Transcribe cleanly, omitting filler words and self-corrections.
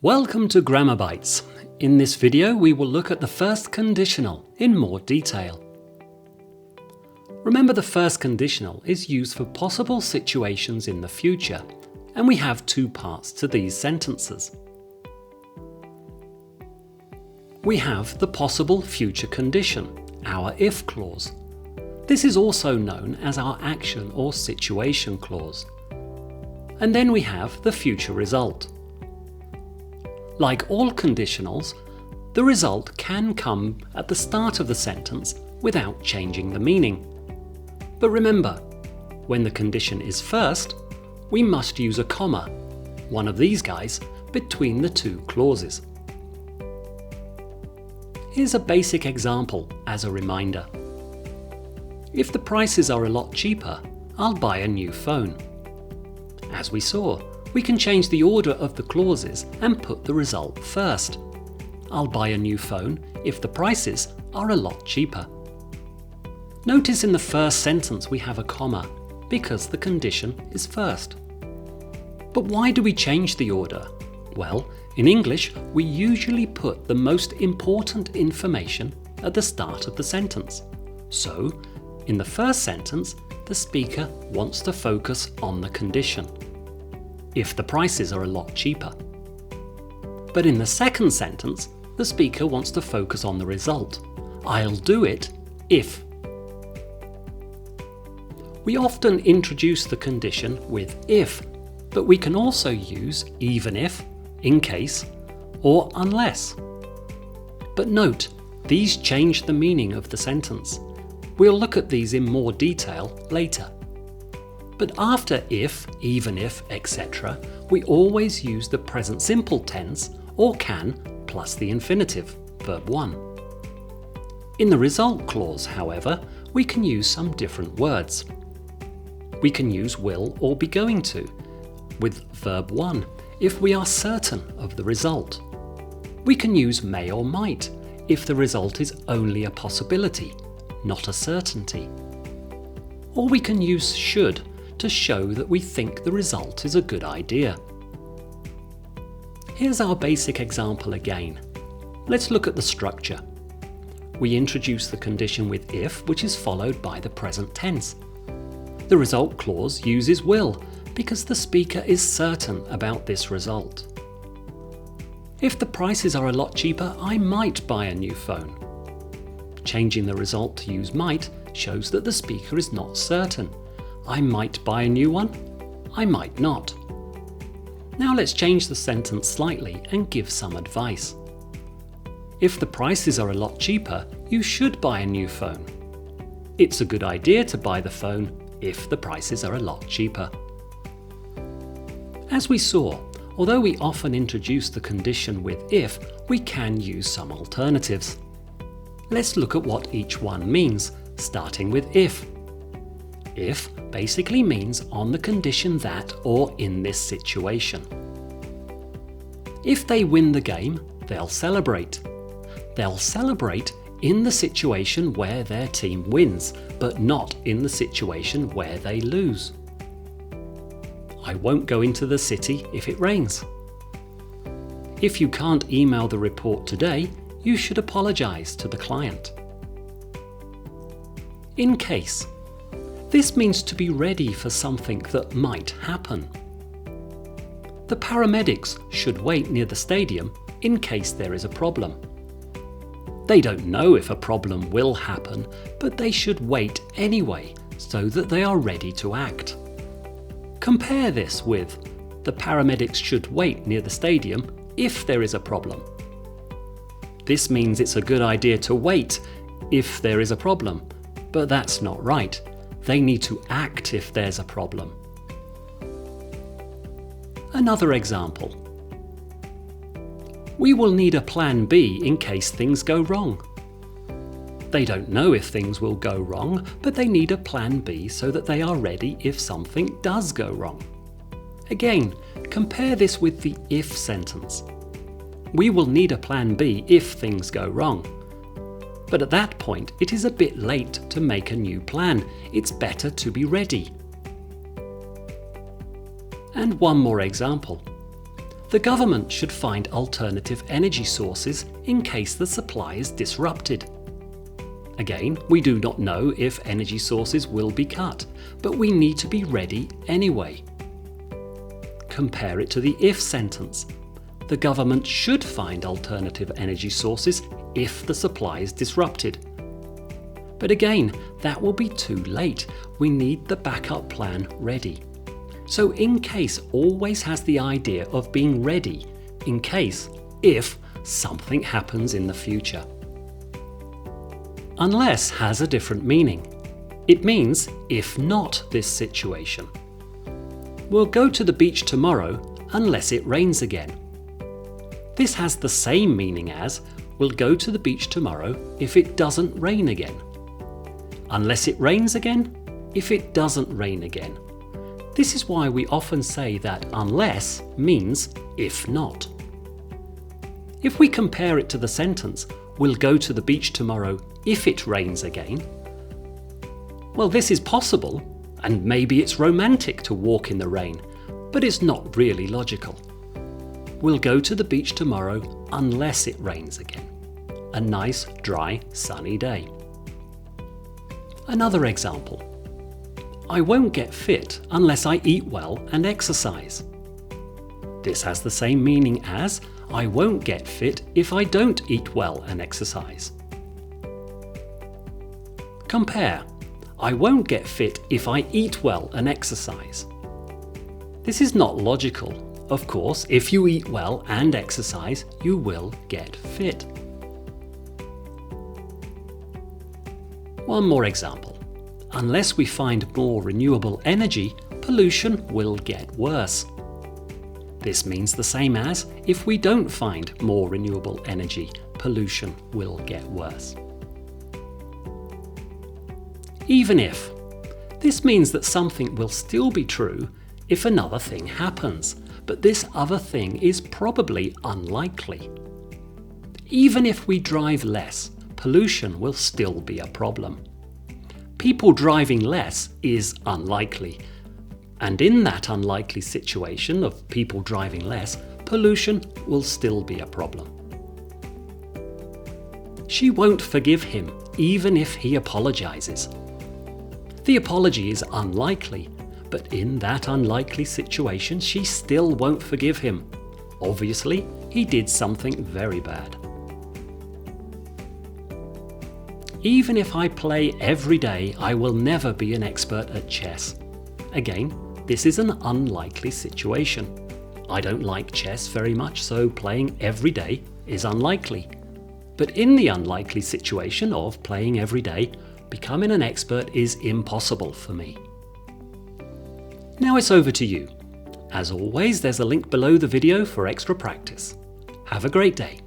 Welcome to Grammar Bites. In this video we will look at the first conditional in more detail. Remember, the first conditional is used for possible situations in the future, and we have two parts to these sentences. We have the possible future condition, our if clause. This is also known as our action or situation clause. And then we have the future result. Like all conditionals, the result can come at the start of the sentence without changing the meaning. But remember, when the condition is first, we must use a comma, one of these guys, between the two clauses. Here's a basic example as a reminder. If the prices are a lot cheaper, I'll buy a new phone. As we saw, we can change the order of the clauses and put the result first. I'll buy a new phone if the prices are a lot cheaper. Notice in the first sentence we have a comma because the condition is first. But why do we change the order? Well, in English, we usually put the most important information at the start of the sentence. So, in the first sentence, the speaker wants to focus on the condition. If the prices are a lot cheaper. But in the second sentence, the speaker wants to focus on the result. I'll do it if. We often introduce the condition with if, but we can also use even if, in case, or unless. But note, these change the meaning of the sentence. We'll look at these in more detail later. But after if, even if, etc., we always use the present simple tense or can plus the infinitive, verb 1. In the result clause, however, we can use some different words. We can use will or be going to, with verb 1, if we are certain of the result. We can use may or might, if the result is only a possibility, not a certainty. Or we can use should, to show that we think the result is a good idea. Here's our basic example again. Let's look at the structure. We introduce the condition with if, which is followed by the present tense. The result clause uses will, because the speaker is certain about this result. If the prices are a lot cheaper, I might buy a new phone. Changing the result to use might shows that the speaker is not certain. I might buy a new one, I might not. Now let's change the sentence slightly and give some advice. If the prices are a lot cheaper, you should buy a new phone. It's a good idea to buy the phone if the prices are a lot cheaper. As we saw, although we often introduce the condition with if, we can use some alternatives. Let's look at what each one means, starting with if. If basically means on the condition that or in this situation. If they win the game, they'll celebrate. They'll celebrate in the situation where their team wins, but not in the situation where they lose. I won't go into the city if it rains. If you can't email the report today, you should apologize to the client. In case. This means to be ready for something that might happen. The paramedics should wait near the stadium in case there is a problem. They don't know if a problem will happen, but they should wait anyway so that they are ready to act. Compare this with the paramedics should wait near the stadium if there is a problem. This means it's a good idea to wait if there is a problem, but that's not right. They need to act if there's a problem. Another example. We will need a plan B in case things go wrong. They don't know if things will go wrong, but they need a plan B so that they are ready if something does go wrong. Again, compare this with the if sentence. We will need a plan B if things go wrong. But at that point, it is a bit late to make a new plan. It's better to be ready. And one more example. The government should find alternative energy sources in case the supply is disrupted. Again, we do not know if energy sources will be cut, but we need to be ready anyway. Compare it to the if sentence. The government should find alternative energy sources if the supply is disrupted. But again, that will be too late. We need the backup plan ready. So in case always has the idea of being ready in case, if something happens in the future. Unless has a different meaning. It means if not this situation. We'll go to the beach tomorrow unless it rains again. This has the same meaning as we'll go to the beach tomorrow if it doesn't rain again. Unless it rains again, if it doesn't rain again. This is why we often say that unless means if not. If we compare it to the sentence, we'll go to the beach tomorrow if it rains again. Well, this is possible, and maybe it's romantic to walk in the rain, but it's not really logical. We'll go to the beach tomorrow unless it rains again. A nice, dry, sunny day. Another example. I won't get fit unless I eat well and exercise. This has the same meaning as I won't get fit if I don't eat well and exercise. Compare. I won't get fit if I eat well and exercise. This is not logical. Of course, if you eat well and exercise, you will get fit. One more example. Unless we find more renewable energy, pollution will get worse. This means the same as if we don't find more renewable energy, pollution will get worse. Even if. This means that something will still be true if another thing happens, but this other thing is probably unlikely. Even if we drive less, pollution will still be a problem. People driving less is unlikely, and in that unlikely situation of people driving less, pollution will still be a problem. She won't forgive him even if he apologizes. The apology is unlikely, but in that unlikely situation, she still won't forgive him. Obviously, he did something very bad. Even if I play every day, I will never be an expert at chess. Again, this is an unlikely situation. I don't like chess very much, so playing every day is unlikely. But in the unlikely situation of playing every day, becoming an expert is impossible for me. Now it's over to you. As always, there's a link below the video for extra practice. Have a great day.